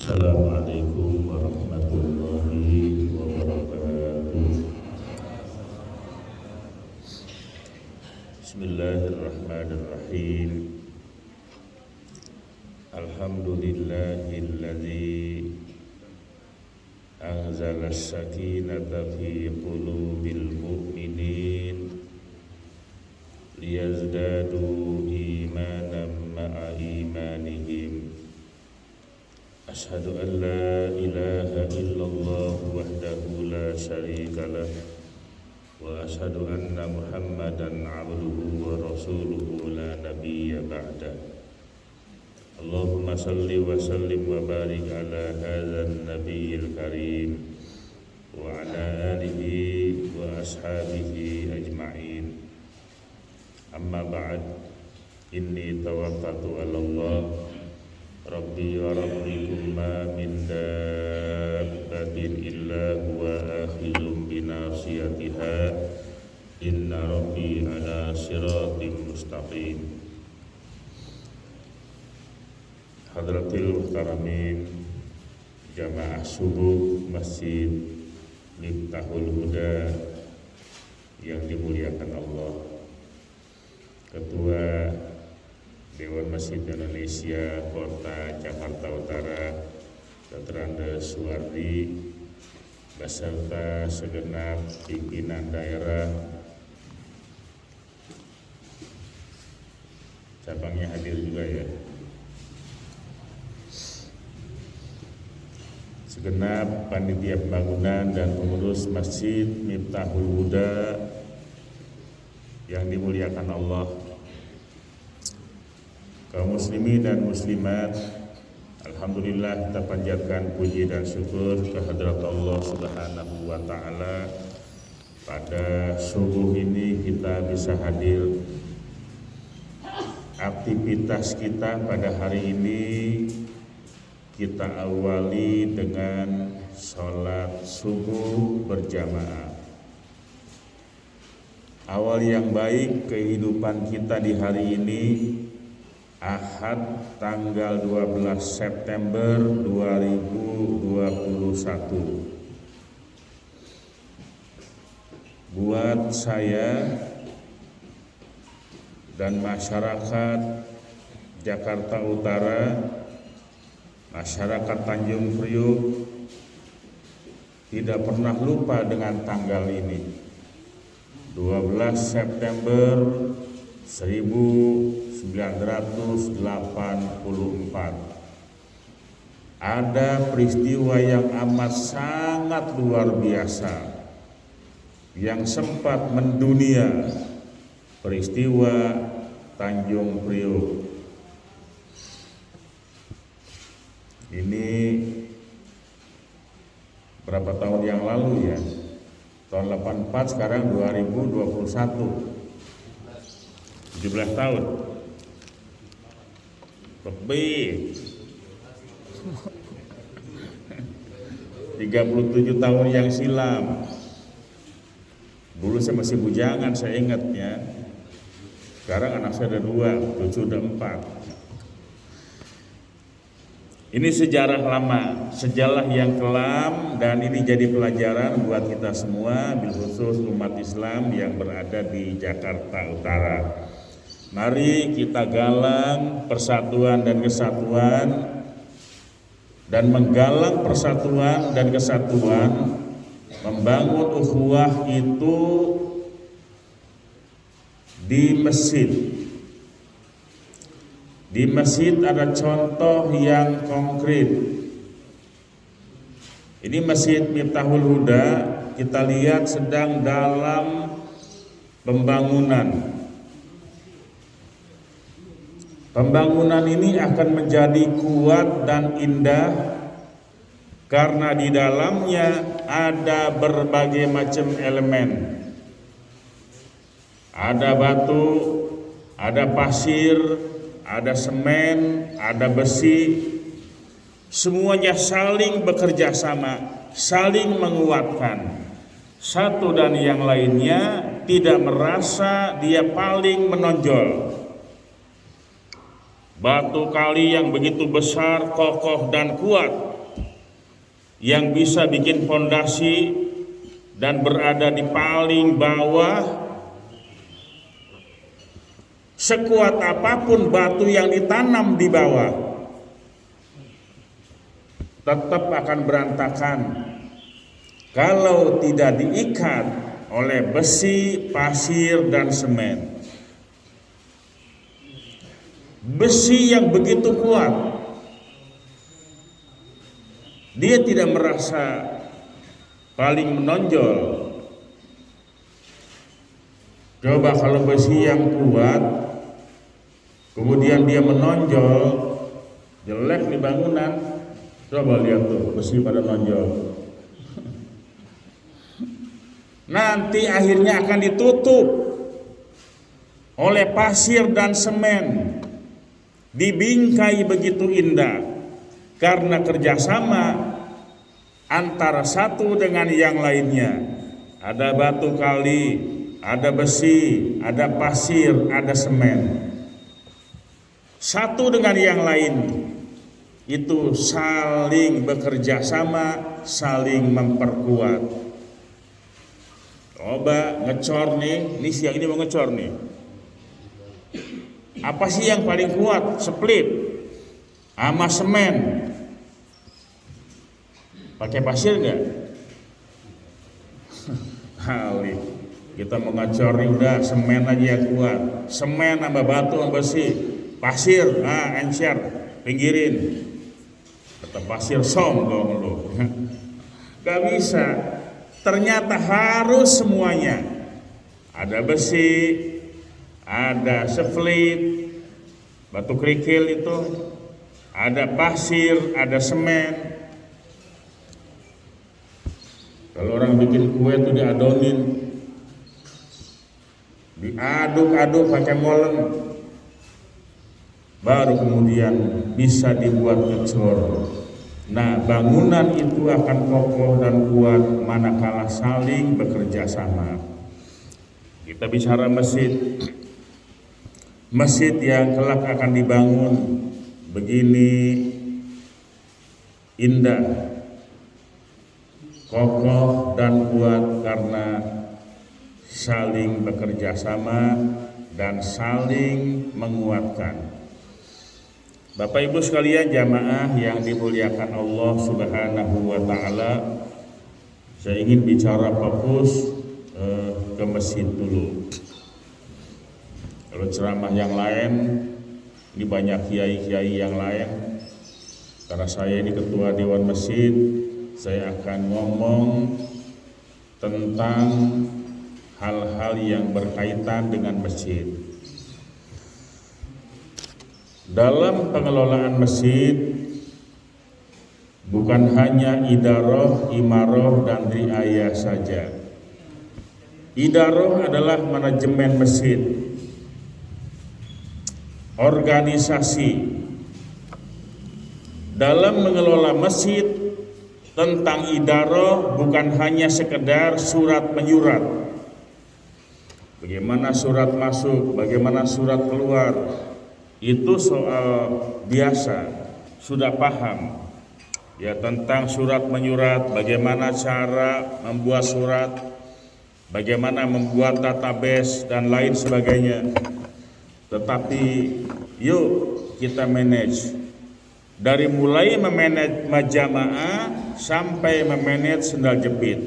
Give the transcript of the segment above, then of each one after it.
Assalamualaikum warahmatullahi wabarakatuh. Bismillahirrahmanirrahim. Alhamdulillahilladzi anzala as-sakinata fi qulubil mu'minin liyazdadu imanan ma'a imanihim. Asyhadu an la ilaha illallah wahdahu la syarika lah wa asyhadu anna Muhammadan abduhu wa rasuluhu la nabiyya ba'da. Allahumma salli wa sallim wa barik ala hadzal nabiyil karim wa ala alihi wa ashabihi ajma'in. Amma ba'd, inni tawakkaltu ala Allah Rabbi wa rabbikum ma min dabbatin illa huwa akhidhun binasiyatiha inna rabbi ala siratim mustaqim. Hadratil muhtaramin jamaah subuh Masjid Miftahul Huda yang dimuliakan Allah, Ketua Dewan Masjid Indonesia Kota Jakarta Utara Dr. Andes Suwardi beserta segenap pimpinan daerah cabangnya hadir juga ya, segenap panitia pembangunan dan pengurus Masjid Miftahul Huda yang dimuliakan Allah, kaum muslimin dan muslimat. Alhamdulillah, kita panjatkan puji dan syukur kehadrat Allah Subhanahu wa ta'ala. Pada subuh ini kita bisa hadir. Aktivitas kita pada hari ini kita awali dengan sholat subuh berjamaah. Awal yang baik kehidupan kita di hari ini, Ahad tanggal 12 September 2021. Buat saya dan masyarakat Jakarta Utara, masyarakat Tanjung Priuk tidak pernah lupa dengan tanggal ini. 12 September 1984 ada peristiwa yang amat sangat luar biasa yang sempat mendunia, peristiwa Tanjung Priuk. Ini berapa tahun yang lalu ya? Tahun 84, sekarang 2021, 17 tahun lebih. 37 tahun yang silam. Dulu saya masih bujangan, saya ingatnya. Sekarang anak saya ada 2, cucu udah 4. Ini sejarah lama, sejarah yang kelam, dan ini jadi pelajaran buat kita semua, bil khusus umat Islam yang berada di Jakarta Utara. Mari kita galang persatuan dan kesatuan, dan menggalang persatuan dan kesatuan, membangun ukhuwah itu di masjid. Di masjid ada contoh yang konkret. Ini Masjid Miftahul Huda, kita lihat sedang dalam pembangunan. Pembangunan ini akan menjadi kuat dan indah karena di dalamnya ada berbagai macam elemen. Ada batu, ada pasir, ada semen, ada besi, semuanya saling bekerja sama, saling menguatkan. Satu dan yang lainnya tidak merasa dia paling menonjol. Batu kali yang begitu besar, kokoh dan kuat yang bisa bikin fondasi dan berada di paling bawah, sekuat apapun batu yang ditanam di bawah tetap akan berantakan kalau tidak diikat oleh besi, pasir, dan semen. Besi yang begitu kuat, dia tidak merasa paling menonjol. Coba kalau besi yang kuat kemudian dia menonjol, jelek di bangunan. Coba lihat tuh, besi pada nonjol. Nanti akhirnya akan ditutup oleh pasir dan semen, dibingkai begitu indah karena kerjasama antara satu dengan yang lainnya. Ada batu kali, ada besi, ada pasir, ada semen. Satu dengan yang lain itu saling bekerja sama, saling memperkuat. Coba ngecor nih, ini siang ini mau ngecor nih. Apa sih yang paling kuat? Split sama semen. Pakai pasir nggak? Kali kita mau ngecor nih udah semen aja yang kuat. Semen sama batu sama besi. Pasir, encer, pinggirin. Kata pasir sombong lu. Gak bisa. Ternyata harus semuanya. Ada besi, ada split, batu kerikil itu, ada pasir, ada semen. Kalau orang bikin kue itu diadonin, diaduk-aduk pakai molen, baru kemudian bisa dibuat ngecor. Nah, bangunan itu akan kokoh dan kuat manakala saling bekerja sama. Kita bicara masjid, masjid yang kelak akan dibangun begini indah, kokoh dan kuat karena saling bekerja sama dan saling menguatkan. Bapak Ibu sekalian jamaah yang dimuliakan Allah Subhanahu wa taala, saya ingin bicara fokus ke masjid dulu. Kalau ceramah yang lain, ini banyak kiai-kiai yang lain. Karena saya ini ketua Dewan Masjid, saya akan ngomong tentang hal-hal yang berkaitan dengan masjid. Dalam pengelolaan masjid bukan hanya idarah, imarah, dan riayah saja. Idarah adalah manajemen masjid, organisasi. Dalam mengelola masjid, tentang idarah bukan hanya sekedar surat menyurat. Bagaimana surat masuk, bagaimana surat keluar, itu soal biasa, sudah paham. Ya, tentang surat menyurat, bagaimana cara membuat surat, bagaimana membuat database dan lain sebagainya. Tetapi yuk kita manage. Dari mulai memanage majamaah sampai memanage sendal jepit.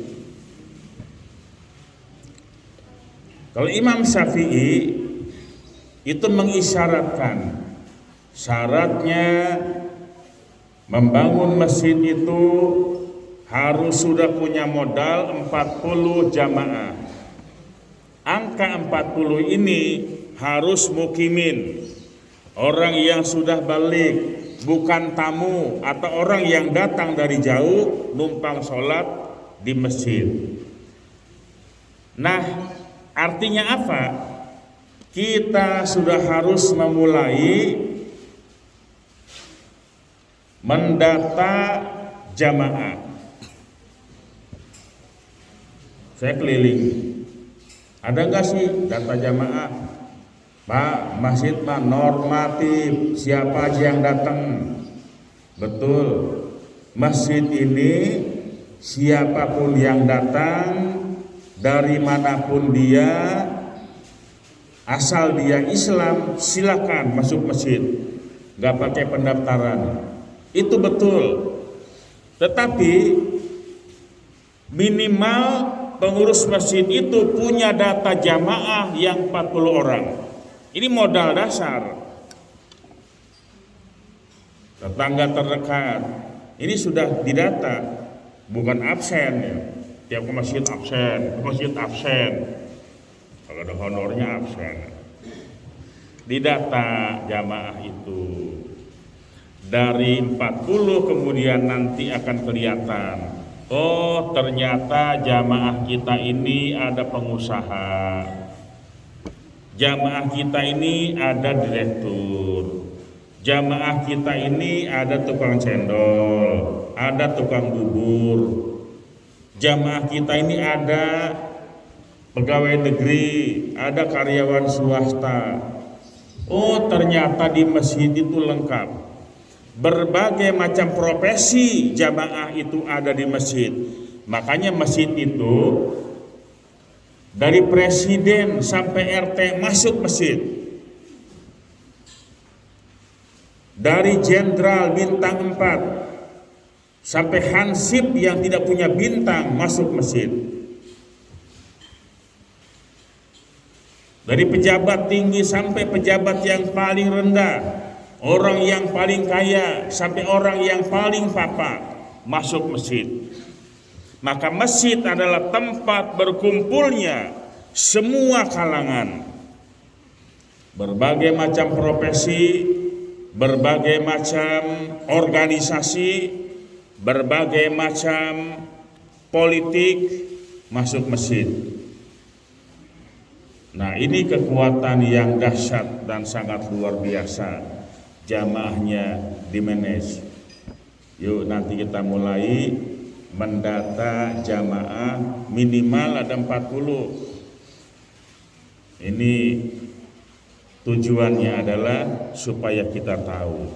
Kalau Imam Syafi'i itu mengisyaratkan syaratnya membangun masjid itu harus sudah punya modal 40 jamaah. Angka 40 ini harus mukimin, orang yang sudah balik, bukan tamu atau orang yang datang dari jauh numpang sholat di masjid. Nah, artinya apa? Kita sudah harus memulai mendata jamaah. Saya keliling, ada nggak sih data jamaah? Pak, masjid mah normatif, siapa aja yang datang. Betul. masjid ini siapapun yang datang dari manapun dia, asal dia Islam, silakan masuk masjid, nggak pakai pendaftaran. Itu betul. Tetapi minimal pengurus masjid itu punya data jamaah yang 40 orang. Ini modal dasar. Tetangga terdekat ini sudah didata, bukan absen ya. Tiap ke masjid absen, kalau ada honornya absen. Didata jamaah itu dari 40, kemudian nanti akan kelihatan, oh ternyata jamaah kita ini ada pengusaha, jamaah kita ini ada direktur, jamaah kita ini ada tukang cendol, ada tukang bubur, jamaah kita ini ada pegawai negeri, ada karyawan swasta. Oh ternyata di masjid itu lengkap. Berbagai macam profesi jamaah itu ada di masjid. Makanya masjid itu dari presiden sampai RT masuk masjid. Dari jenderal bintang 4 sampai hansip yang tidak punya bintang masuk masjid. Dari pejabat tinggi sampai pejabat yang paling rendah, orang yang paling kaya sampai orang yang paling papa masuk masjid. Maka masjid adalah tempat berkumpulnya semua kalangan, berbagai macam profesi, berbagai macam organisasi, berbagai macam politik masuk masjid. Nah, ini kekuatan yang dahsyat dan sangat luar biasa. Jamaahnya dimanage. Yuk nanti kita mulai mendata jamaah, minimal ada 40. Ini tujuannya adalah supaya kita tahu.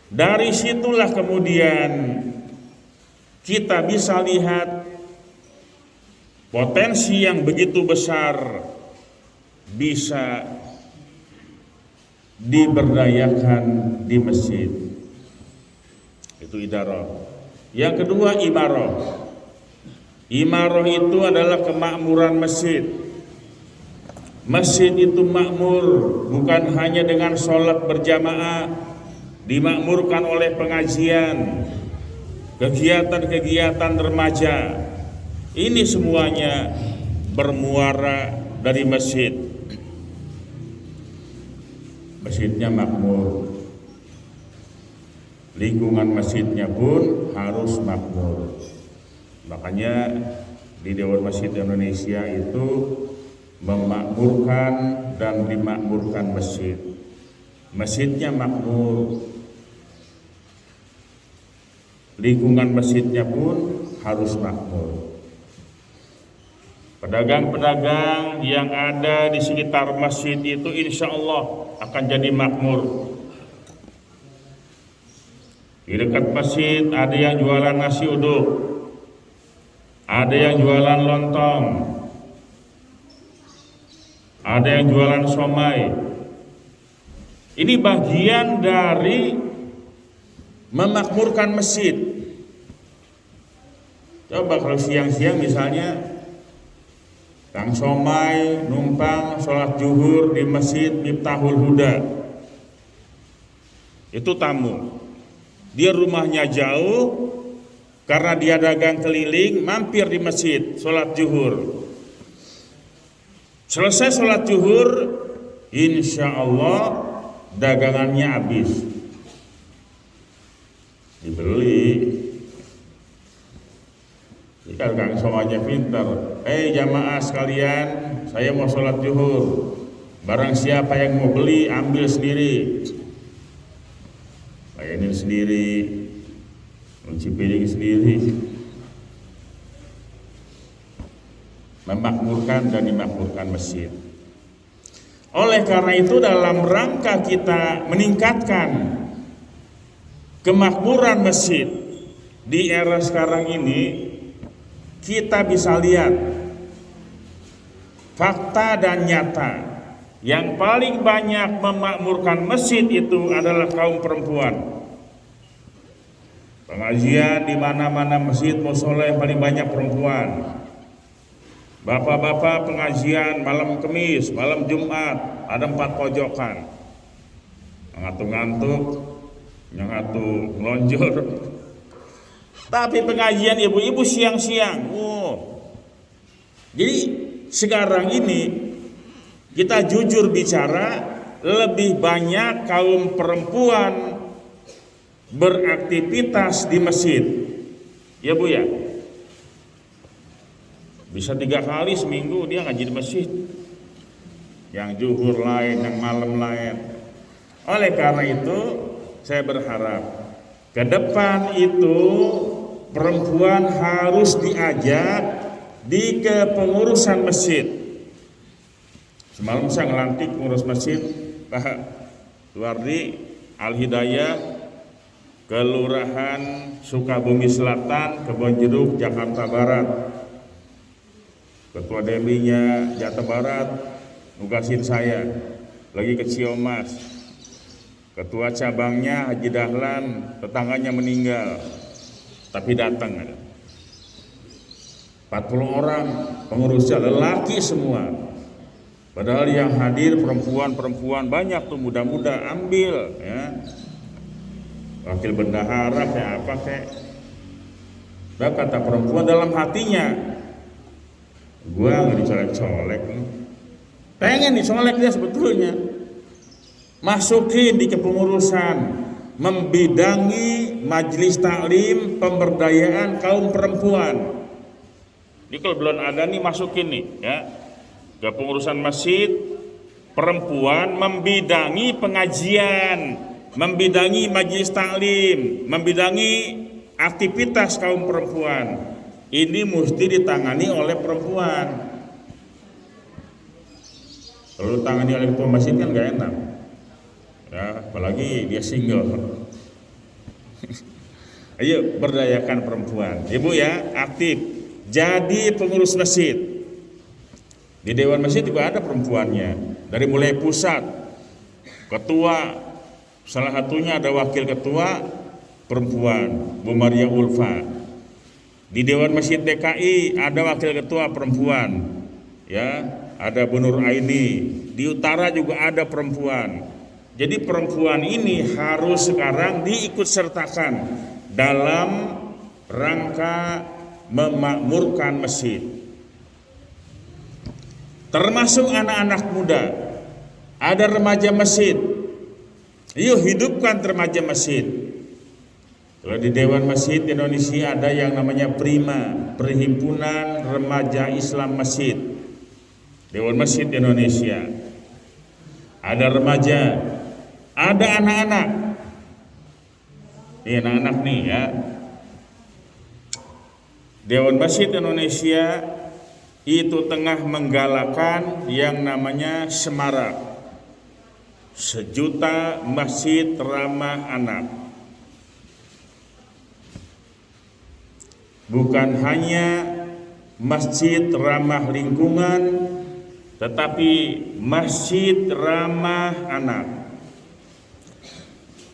Dari situlah kemudian kita bisa lihat potensi yang begitu besar bisa diberdayakan di masjid. Itu idarah. Yang kedua imarah. Imarah itu adalah kemakmuran masjid. Masjid itu makmur bukan hanya dengan sholat berjamaah, dimakmurkan oleh pengajian, kegiatan-kegiatan remaja. Ini semuanya bermuara dari masjid. Masjidnya makmur, lingkungan masjidnya pun harus makmur. Makanya di Dewan Masjid Indonesia itu memakmurkan dan dimakmurkan masjid. Masjidnya makmur, lingkungan masjidnya pun harus makmur. Pedagang-pedagang yang ada di sekitar masjid itu insya Allah akan jadi makmur. Di dekat masjid ada yang jualan nasi uduk, ada yang jualan lontong, ada yang jualan somai. Ini bagian dari memakmurkan masjid. Coba kalau siang-siang misalnya Kang Somai numpang sholat zuhur di Masjid Miftahul Huda, itu tamu. Dia rumahnya jauh, karena dia dagang keliling, mampir di masjid sholat zuhur. Selesai sholat zuhur, insya Allah dagangannya habis, dibeli. Jika Kang Somanya pintar, jamaah sekalian, saya mau sholat zuhur. Barang siapa yang mau beli, ambil sendiri, layanin sendiri, cuci piring sendiri. Memakmurkan dan dimakmurkan masjid. Oleh karena itu dalam rangka kita meningkatkan kemakmuran masjid di era sekarang ini, kita bisa lihat fakta dan nyata yang paling banyak memakmurkan masjid itu adalah kaum perempuan. Pengajian di mana-mana masjid mushola yang paling banyak perempuan. Bapak-bapak pengajian malam Kamis, malam Jumat, ada 4 pojokan. Ngantuk-ngantuk, nyangatu ngelonjor. Tapi pengajian ibu-ibu siang-siang. Jadi sekarang ini kita jujur bicara, lebih banyak kaum perempuan beraktivitas di masjid. Ya Bu ya. Bisa 3 kali seminggu dia ngaji di masjid. Yang zuhur lain, yang malam lain. Oleh karena itu, saya berharap ke depan itu perempuan harus diajak di kepengurusan masjid. Semalam saya ngelantik pengurus masjid Pak Luardi Al-Hidayah, Kelurahan Sukabumi Selatan, Kebonjeruk, Jakarta Barat. Ketua DMI-nya Jakarta Barat nugasin saya lagi ke Ciamas. Ketua cabangnya Haji Dahlan, tetangganya meninggal, tapi datang ada 40 orang pengurusnya, lelaki semua. Padahal yang hadir perempuan banyak tuh, muda-muda, ambil ya. Wakil bendahara kayak apa kayak. Dan kata perempuan dalam hatinya, gua nggak dicolek-colek nih. Pengen dicolek dia sebetulnya. Masukin di kepengurusan, membidangi majelis taklim pemberdayaan kaum perempuan. Ini kalau belum ada nih masukin nih ya. Kepengurusan masjid, perempuan membidangi pengajian, membidangi majelis taklim, membidangi aktivitas kaum perempuan. Ini mesti ditangani oleh perempuan. Kalau ditangani oleh ketua masjid kan gak enak ya, apalagi dia single. Ayo berdayakan perempuan. Ibu ya, aktif jadi pengurus masjid. Di dewan masjid juga ada perempuannya. Dari mulai pusat, ketua, salah satunya ada wakil ketua perempuan, Bu Maria Ulfa. Di Dewan Masjid DKI ada wakil ketua perempuan, ya, ada Bu Nur Aini. Di utara juga ada perempuan. Jadi perempuan ini harus sekarang diikut sertakan dalam rangka memakmurkan masjid. Termasuk anak-anak muda, ada remaja masjid. Yuk hidupkan remaja masjid. Kalau di Dewan Masjid Indonesia ada yang namanya PRIMA, Perhimpunan Remaja Islam Masjid. Dewan Masjid Indonesia. Ada remaja, ada anak-anak. Ini anak-anak nih ya. Dewan Masjid Indonesia itu tengah menggalakkan yang namanya Semarak, 1 juta masjid ramah anak. Bukan hanya masjid ramah lingkungan, tetapi masjid ramah anak.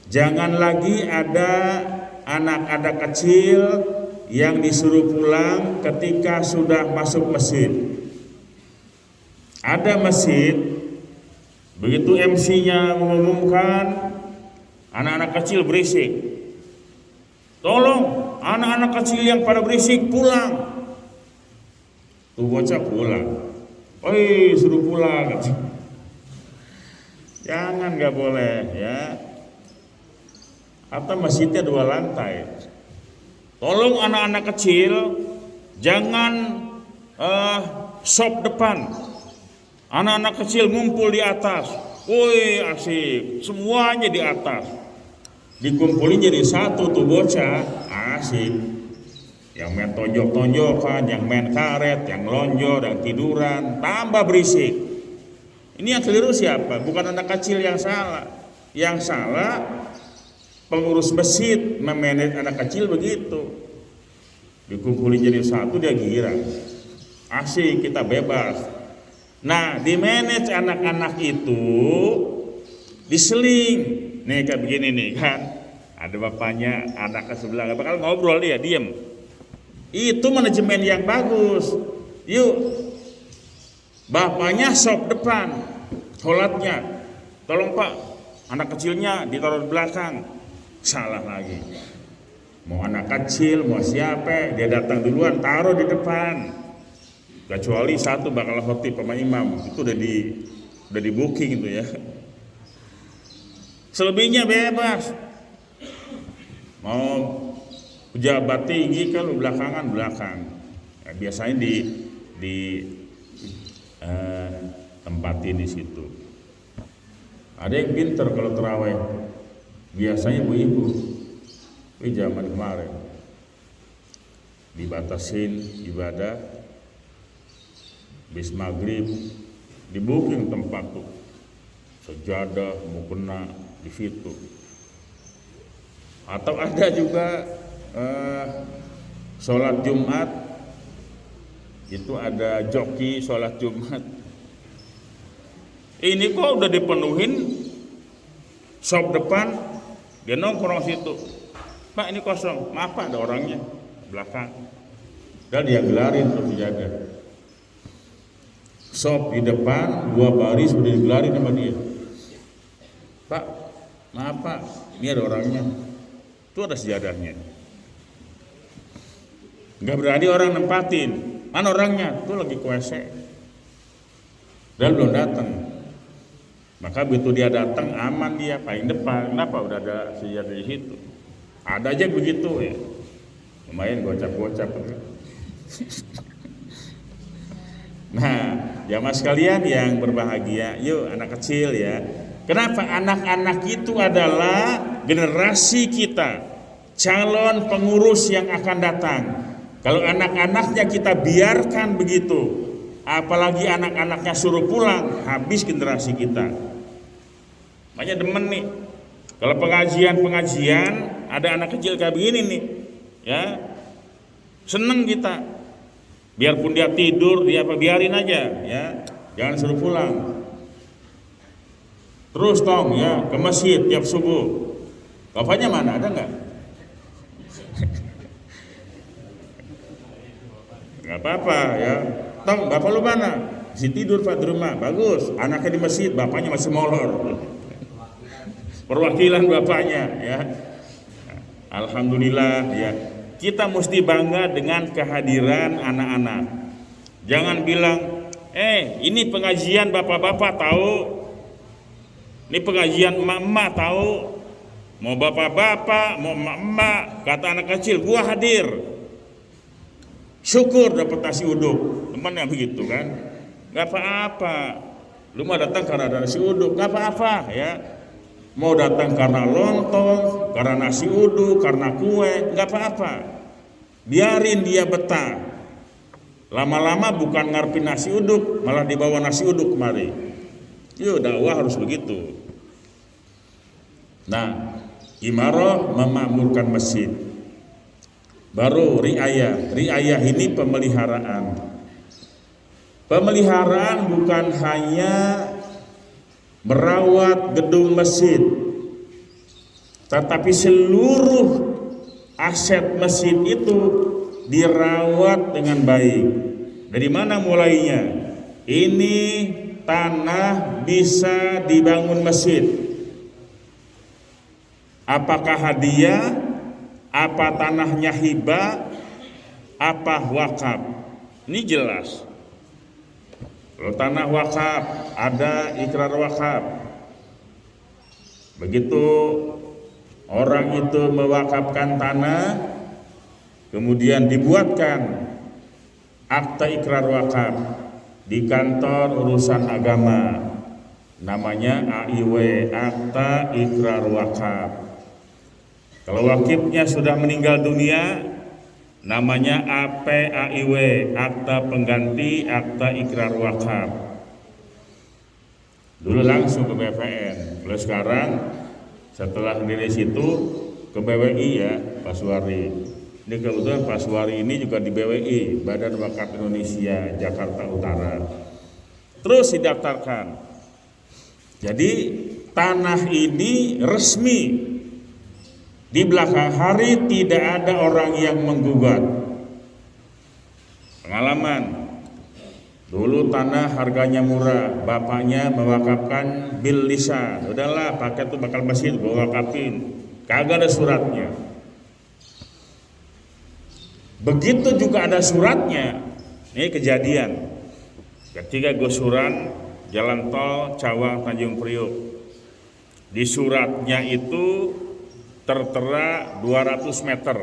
Jangan lagi ada anak-anak kecil yang disuruh pulang ketika sudah masuk masjid. Ada masjid, begitu MC-nya mengumumkan anak-anak kecil berisik, tolong anak-anak kecil yang pada berisik pulang. Tuh bocah pulang, oi suruh pulang. Jangan, nggak boleh ya. Atau masjidnya 2 lantai. Tolong anak-anak kecil jangan sop depan. Anak-anak kecil ngumpul di atas. Woi asik, semuanya di atas. Dikumpulin jadi satu tuh bocah, asik. Yang main tonjok-tonjokan, yang main karet, yang lonjor, yang tiduran, tambah berisik. Ini yang keliru siapa? Bukan anak kecil yang salah. Yang salah Pengurus masjid memanage anak kecil begitu, dikumpulin jadi satu dia girang, asik kita bebas. Nah di manage anak-anak itu diseling, nih kayak begini nih kan, ada bapaknya, anak ke sebelah bakal ngobrol dia diem. Itu manajemen yang bagus. Yuk, bapaknya sop depan, sholatnya, tolong pak, anak kecilnya ditaruh di belakang. Salah lagi. Mau anak kecil, mau siapa, dia datang duluan, taruh di depan. Kecuali satu bakal khotib sama imam, itu udah di booking itu ya. Selebihnya bebas. Mau pejabat tinggi kalau belakangan belakang. Ya, biasanya di tempatin di situ. Ada yang pinter kalau terawih. Biasanya ibu-ibu. Ini zaman kemarin dibatasin ibadah, bis maghrib di booking tempat tuh, sejadah mau kena di situ. Atau ada juga sholat Jumat itu ada joki sholat Jumat. Ini kok udah dipenuhin shop depan, dia nongkrong situ. Pak ini kosong, maaf pak ada orangnya belakang. Dan dia gelarin terus dijaga. Shop di depan, 2 baris udah digelarin sama dia. Pak, maaf pak, ini ada orangnya. Itu ada sejadahnya. Gak berani orang nempatin. Mana orangnya? Itu lagi ke WC. Dan belum datang. Maka begitu dia datang aman dia paling depan. Kenapa? Udah ada sejadah di situ. Ada aja begitu ya. Lumayan gocap-gocap. Nah, jamaah sekalian yang berbahagia, yuk anak kecil ya. Kenapa? Anak-anak itu adalah generasi kita, calon pengurus yang akan datang. Kalau anak-anaknya kita biarkan begitu, apalagi anak-anaknya suruh pulang, habis generasi kita. Makanya demen nih, kalau pengajian ada anak kecil kayak begini nih, ya seneng kita. Biarpun dia tidur, dia biarin aja, ya jangan suruh pulang. Terus tong ya ke masjid tiap subuh. Bapaknya mana? Ada nggak? Nggak apa-apa ya. Tong, bapak lu mana? Si tidur pak di rumah. Bagus. Anaknya di masjid, bapaknya masih molor. Perwakilan bapaknya ya. Alhamdulillah ya. Kita mesti bangga dengan kehadiran anak-anak. Jangan bilang, ini pengajian bapak-bapak tahu. Ini pengajian emak-emak tahu. Mau bapak-bapak, mau emak-emak, kata anak kecil, gua hadir. Syukur dapat nasi uduk. Temannya begitu kan. Gak apa-apa. Lu mau datang karena ada nasi uduk, gak apa-apa ya. Mau datang karena lontong, karena nasi uduk, karena kue, gak apa-apa. Biarin dia betah. Lama-lama bukan ngarepin nasi uduk, malah dibawa nasi uduk kemari. Yuk dakwah harus begitu. Nah, imarah memakmurkan masjid. Baru riayah. Riayah ini pemeliharaan. Pemeliharaan bukan hanya merawat gedung masjid, tetapi seluruh aset masjid itu dirawat dengan baik. Dari mana mulainya? Ini tanah bisa dibangun masjid. Apakah hadiah? Apa tanahnya hibah? Apa wakaf? Ini jelas. Kalau tanah wakaf, ada ikrar wakaf. Begitu orang itu mewakafkan tanah, kemudian dibuatkan akta ikrar wakaf di kantor urusan agama, namanya AIW, akta ikrar wakaf. Kalau wakifnya sudah meninggal dunia, namanya APAIW, akta pengganti akta ikrar wakaf. Dulu langsung ke BPN, kalau sekarang Setelah dari situ ke BWI ya, Pak Suwari. Ini kebetulan Pak Suwari ini juga di BWI, Badan Wakaf Indonesia Jakarta Utara. Terus didaftarkan. Jadi tanah ini resmi. Di belakang hari tidak ada orang yang menggugat. Pengalaman. Dulu tanah harganya murah, bapaknya mewakafkan bil lisan. Udahlah, pakai tuh bakal masjid gua wakafin. Kagak ada suratnya. Begitu juga ada suratnya. Ini kejadian. Ketika gusuran jalan tol Cawang Tanjung Priok. Di suratnya itu tertera 200 meter.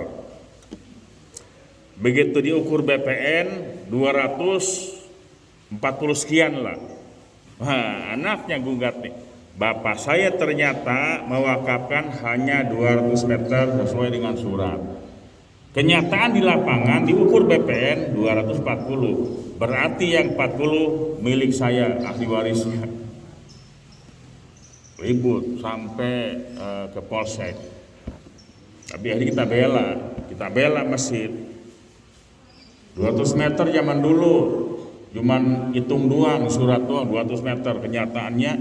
Begitu diukur BPN 240 sekian lah. Wah, anaknya gugat nih. Bapak saya ternyata mewakafkan hanya 200 meter sesuai dengan surat. Kenyataan di lapangan diukur BPN 240. Berarti yang 40 milik saya, ahli warisnya. Ribut sampai ke polsek. Tapi hari kita bela masjid. 200 meter zaman dulu cuman hitung doang, surat doang 200 meter. Kenyataannya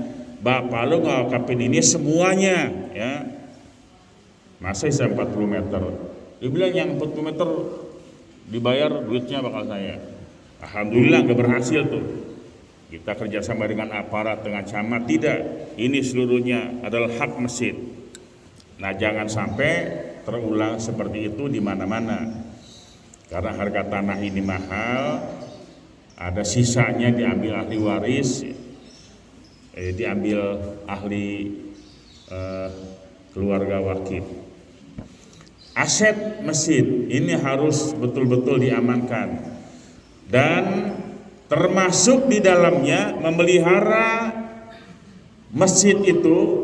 bapak lu ngawakafin ini semuanya ya. Masa saya 40 meter. Dia bilang yang 40 meter dibayar duitnya bakal saya. Alhamdulillah gak berhasil tuh. Kita kerjasama dengan aparat, dengan camat. Tidak, ini seluruhnya adalah hak masjid. Nah jangan sampai terulang seperti itu di mana-mana. Karena harga tanah ini mahal, ada sisanya diambil ahli waris, diambil ahli keluarga wakil. Aset masjid ini harus betul-betul diamankan dan termasuk di dalamnya memelihara masjid itu.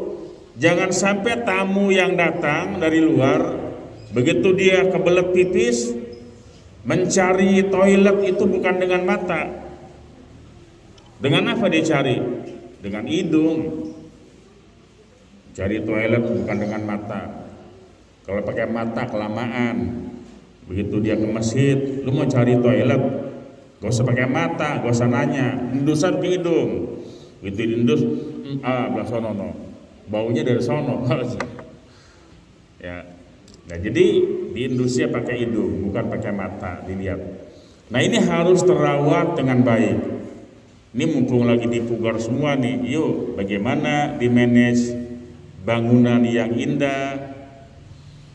Jangan sampai tamu yang datang dari luar begitu dia kebelet pipis mencari toilet itu bukan dengan mata. Dengan apa dia cari? Dengan hidung. Cari toilet bukan dengan mata. Kalau pakai mata kelamaan. Begitu dia ke masjid, lu mau cari toilet, gak usah pakai mata, gak usah nanya, indusan ke hidung. Begitu diindus, belah sono no. Baunya dari sono. Ya. Nah, jadi di Indonesia pakai hidung, bukan pakai mata, dilihat. Nah, ini harus terawat dengan baik. Ini mumpung lagi dipugar semua nih, yuk bagaimana di-manage bangunan yang indah,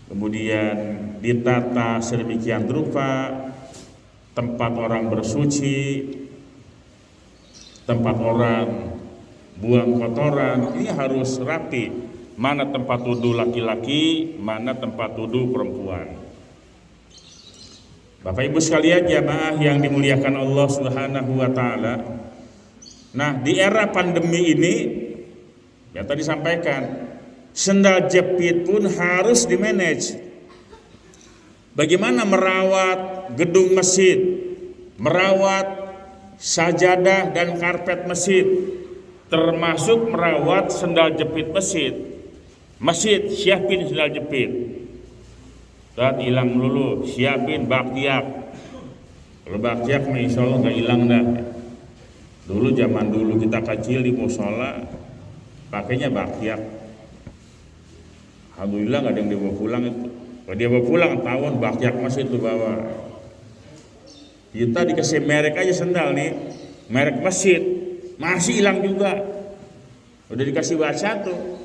kemudian ditata sedemikian rupa, tempat orang bersuci, tempat orang buang kotoran, ini harus rapi. Mana tempat wudhu laki-laki, mana tempat wudhu perempuan. Bapak Ibu sekalian jamaah yang dimuliakan Allah Subhanahu wa taala. Nah, di era pandemi ini yang tadi sampaikan, sendal jepit pun harus di-manage. Bagaimana merawat gedung masjid, merawat sajadah dan karpet masjid, termasuk merawat sendal jepit masjid. Masjid siapin sendal jepit. Dan hilang dulu, siapin baktiak. Kalau baktiak mah insya Allah gak hilang dah. Dulu zaman dulu kita kecil di musola pakainya baktiak. Alhamdulillah gak ada yang dibawa pulang itu. Kalau dia bawa pulang tahun baktiak masih itu bawa. Kita dikasih merek aja sendal nih, merek masjid masih hilang juga. Udah dikasih baca tuh.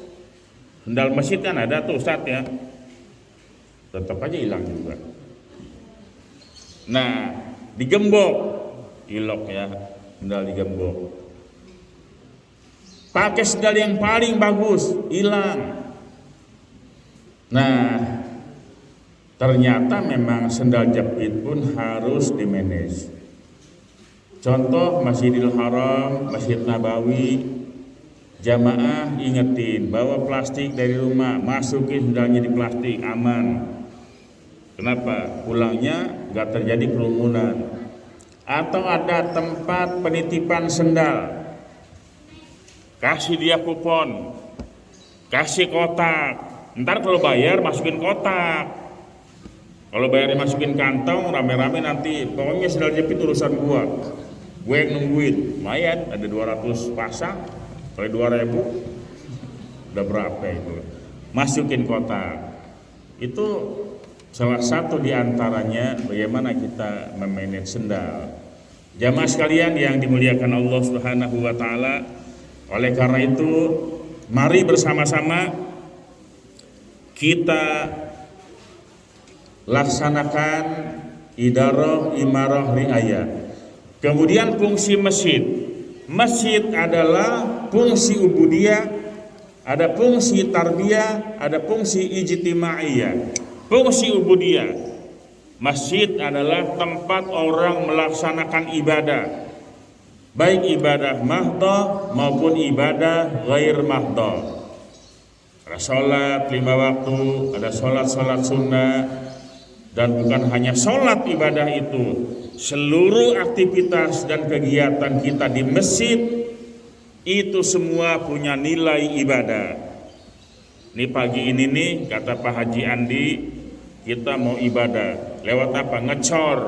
Sendal masjid kan ada tuh Ustadz ya, tetap aja hilang juga. Nah, digembok, ilok ya, sendal digembok. Pakai sendal yang paling bagus, hilang. Nah, ternyata memang sendal jepit pun harus di-manage. Contoh Masjidil Haram, Masjid Nabawi. Jamaah ingetin bawa plastik dari rumah, masukin sendalnya di plastik, aman. Kenapa? Pulangnya gak terjadi kerumunan. Atau ada tempat penitipan sendal, kasih dia kupon. kasih kotak. Ntar kalau bayar masukin kotak. Kalau bayar masukin kantong rame-rame nanti pokoknya sendal jepit urusan gua. Gue yang nungguin. Lumayan ada 200 pasang. Kali 2.000 udah berapa itu? Masukin kotak. Itu salah satu diantaranya bagaimana kita memanage sendal. Jamaah sekalian yang dimuliakan Allah Subhanahu wa taala, oleh karena itu mari bersama-sama kita laksanakan idarah, imarah, riayah. Kemudian fungsi masjid. Masjid adalah fungsi ubudiyah, ada fungsi tarbiyah, ada fungsi ijtimaiyah. Fungsi ubudiyah, masjid adalah tempat orang melaksanakan ibadah, baik ibadah mahdoh maupun ibadah ghair mahdoh. Ada sholat 5 waktu, ada sholat sunnah, dan bukan hanya sholat ibadah itu, seluruh aktivitas dan kegiatan kita di masjid itu semua punya nilai ibadah. Ini pagi ini nih kata Pak Haji Andi, kita mau ibadah lewat apa? Ngecor,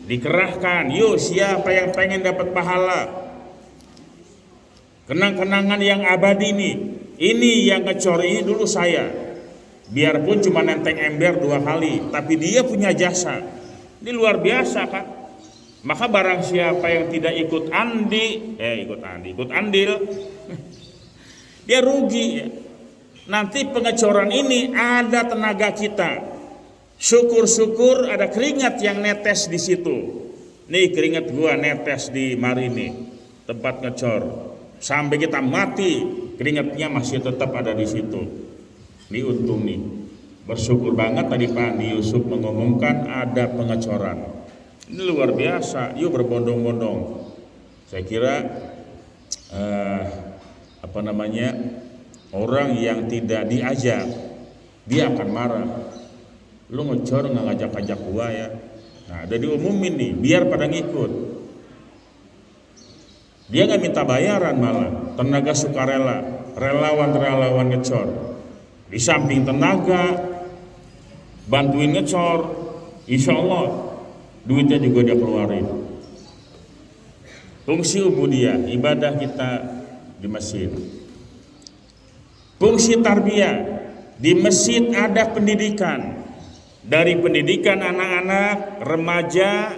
dikerahkan. Yuk siapa yang pengen dapat pahala, kenang-kenangan yang abadi nih. Ini yang ngecor ini dulu saya, biarpun cuma nenteng ember 2 kali, tapi dia punya jasa. Ini luar biasa kan. Maka barang siapa yang tidak ikut andil, dia rugi ya. Nanti pengecoran ini ada tenaga kita. Syukur-syukur ada keringat yang netes di situ. Nih keringat gua netes di mari nih, tempat ngecor. Sampai kita mati, keringatnya masih tetap ada di situ. Ini untung nih. Bersyukur banget tadi Pak Andi Yusuf mengumumkan ada pengecoran. Ini luar biasa. Yuk berbondong-bondong. Saya kira orang yang tidak diajak dia akan marah. Lu ngecor nggak ngajak-ngajak gua ya. Nah, udah diumumin nih, biar pada ngikut. Dia nggak minta bayaran malah, tenaga sukarela, relawan ngecor. Di samping tenaga, bantuin ngecor, insya Allah duitnya juga dia keluarin. Fungsi ubudiyah, ibadah kita di masjid. Fungsi tarbiyah, di masjid ada pendidikan. Dari pendidikan anak-anak, remaja,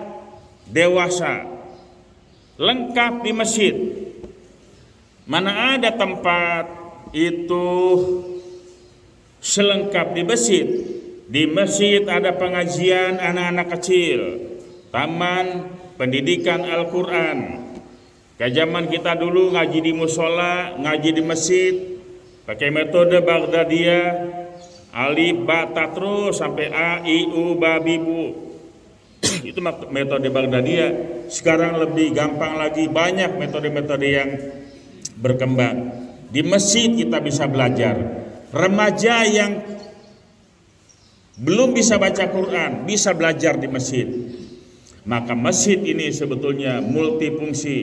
dewasa, lengkap di masjid. Mana ada tempat itu selengkap di masjid. Di masjid ada pengajian anak-anak kecil, taman pendidikan Al-Quran. Kayak zaman kita dulu ngaji di musola, ngaji di masjid, pakai metode Baghdadiyah, alif bata terus sampai a i u ba bi bu. Itu metode Baghdadiyah. Sekarang lebih gampang lagi, banyak metode-metode yang berkembang. Di masjid kita bisa belajar. Remaja yang belum bisa baca Quran bisa belajar di masjid. Maka masjid ini sebetulnya multifungsi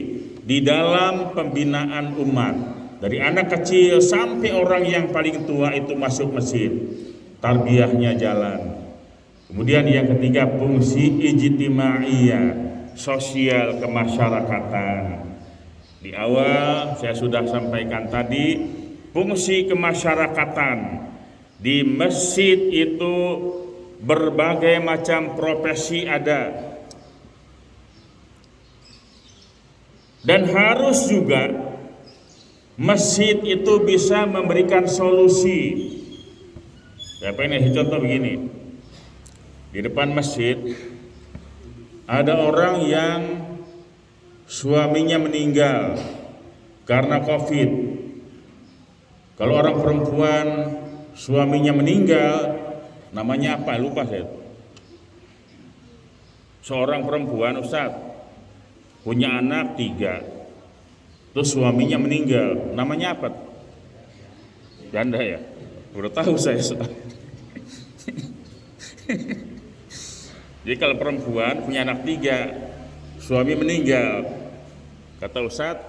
di dalam pembinaan umat. Dari anak kecil sampai orang yang paling tua itu masuk masjid. Tarbiyahnya jalan. Kemudian yang ketiga fungsi ijtimaiyah, sosial kemasyarakatan. Di awal saya sudah sampaikan tadi, fungsi kemasyarakatan. Di masjid itu berbagai macam profesi ada. Dan harus juga masjid itu bisa memberikan solusi. Saya pengen contoh begini. Di depan masjid ada orang yang suaminya meninggal karena COVID. Kalau orang perempuan suaminya meninggal, namanya apa? Lupa saya. Seorang perempuan, Ustaz, punya anak 3, terus suaminya meninggal, namanya apa? Janda ya? Udah tahu saya, Ustaz. Jadi kalau perempuan punya anak 3, suami meninggal, kata Ustaz,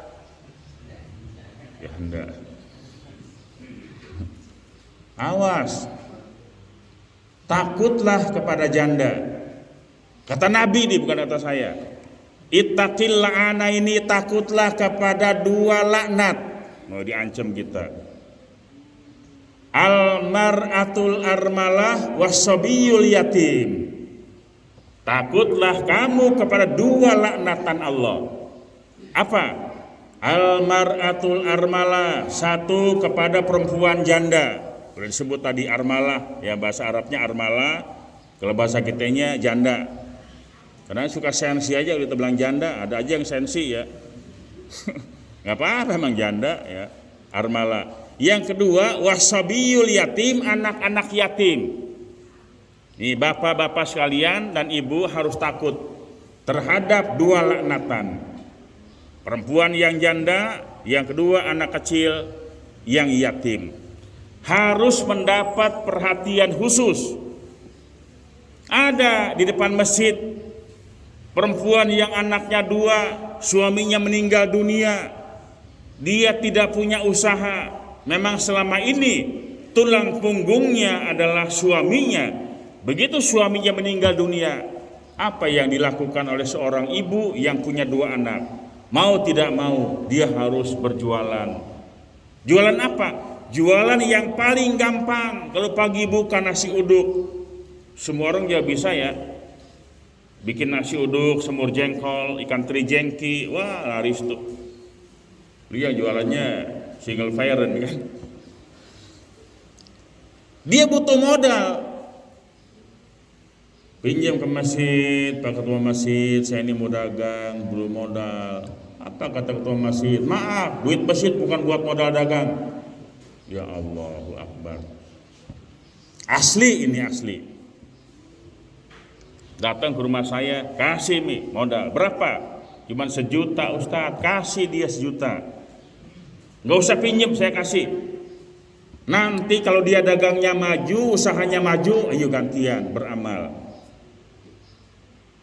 ya enggak. Awas, takutlah kepada janda. Kata Nabi ini, bukan kata saya. Ittaqil la'ana, ini takutlah kepada dua laknat. Mau diancam kita. Al-mar'atul armalah was-sabiyul yatim. Takutlah kamu kepada dua laknatan Allah. Apa? Al-mar'atul armalah, satu kepada perempuan janda. Sudah disebut tadi armalah, ya bahasa Arabnya armalah, kalau bahasa kitanya janda. Karena suka sensi aja udah bilang janda, ada aja yang sensi ya. Nggak apa-apa emang janda ya, armalah. Yang kedua wasabiyul yatim, anak-anak yatim. Nih bapak-bapak sekalian dan ibu harus takut terhadap dua laknatan. Perempuan yang janda, yang kedua anak kecil yang yatim. Harus mendapat perhatian khusus. Ada di depan masjid perempuan yang anaknya dua, suaminya meninggal dunia. Dia tidak punya usaha. Memang selama ini tulang punggungnya adalah suaminya. Begitu suaminya meninggal dunia, apa yang dilakukan oleh seorang ibu yang punya dua anak? Mau tidak mau, dia harus berjualan. Jualan apa? Jualan yang paling gampang. Kalau pagi buka nasi uduk, semua orang juga bisa ya. Bikin nasi uduk, semur jengkol, ikan teri jengki, wah laris tuh. Dia jualannya single fire kan. Dia butuh modal. Pinjam ke masjid, Pak Ketua Masjid, saya ini mau dagang, belum modal. Apa kata Ketua Masjid? Maaf, duit masjid bukan buat modal dagang. Ya Allahu Akbar. Asli ini asli. Datang ke rumah saya, kasih nih modal. Berapa? Cuman 1 juta Ustadz, kasih dia 1 juta. Nggak usah pinjem, saya kasih. Nanti kalau dia dagangnya maju, usahanya maju, ayo gantian beramal.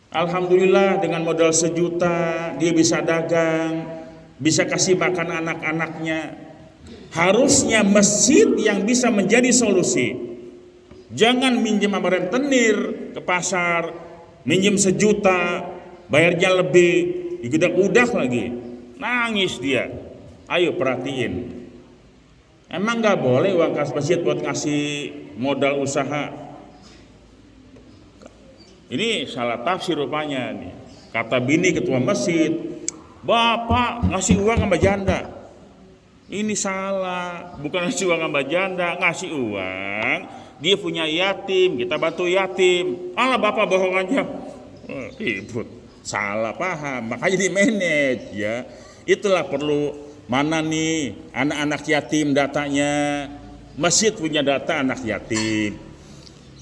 Alhamdulillah dengan modal 1 juta dia bisa dagang, bisa kasih makan anak-anaknya. Harusnya masjid yang bisa menjadi solusi. Jangan minjem sama rentenir ke pasar, minjem 1 juta, bayarnya lebih, digedak-udak lagi, nangis dia. Ayo perhatiin. Emang nggak boleh uang kas masjid buat ngasih modal usaha? Ini salah tafsir rupanya nih. Kata bini ketua masjid, Bapak ngasih uang sama janda. Ini salah, bukan ngasih uang sama janda, ngasih uang. Dia punya yatim, kita bantu yatim. Alah Bapak bohong aja. Ribut, salah paham, makanya di manage ya. Itulah perlu, mana nih anak-anak yatim datanya. Masjid punya data anak yatim.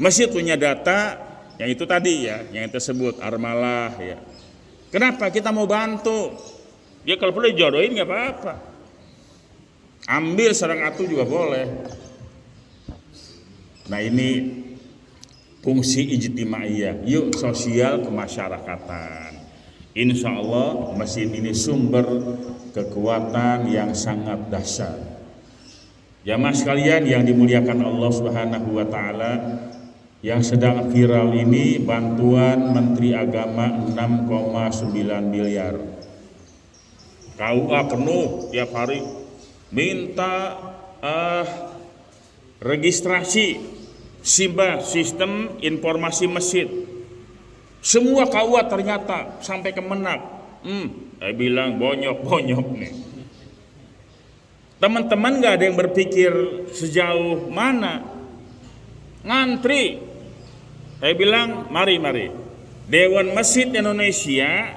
Masjid punya data yang itu tadi ya, yang tersebut armalah ya. Kenapa? Kita mau bantu. Ya kalau perlu jodohin nggak apa-apa. Ambil sarang atu juga boleh. Nah ini fungsi ijtimaiyah. Yuk sosial kemasyarakatan. Insya Allah masjid ini sumber kekuatan yang sangat dahsyat. Jamaah sekalian yang dimuliakan Allah Subhanahu wa taala, yang sedang viral ini bantuan Menteri Agama 6,9 miliar. KUA penuh tiap hari minta registrasi SIMBA, Sistem Informasi Masjid. Semua KUA ternyata sampai ke Menak. Saya bilang bonyok-bonyok nih. Teman-teman gak ada yang berpikir sejauh mana ngantri. Saya bilang mari Dewan Masjid Indonesia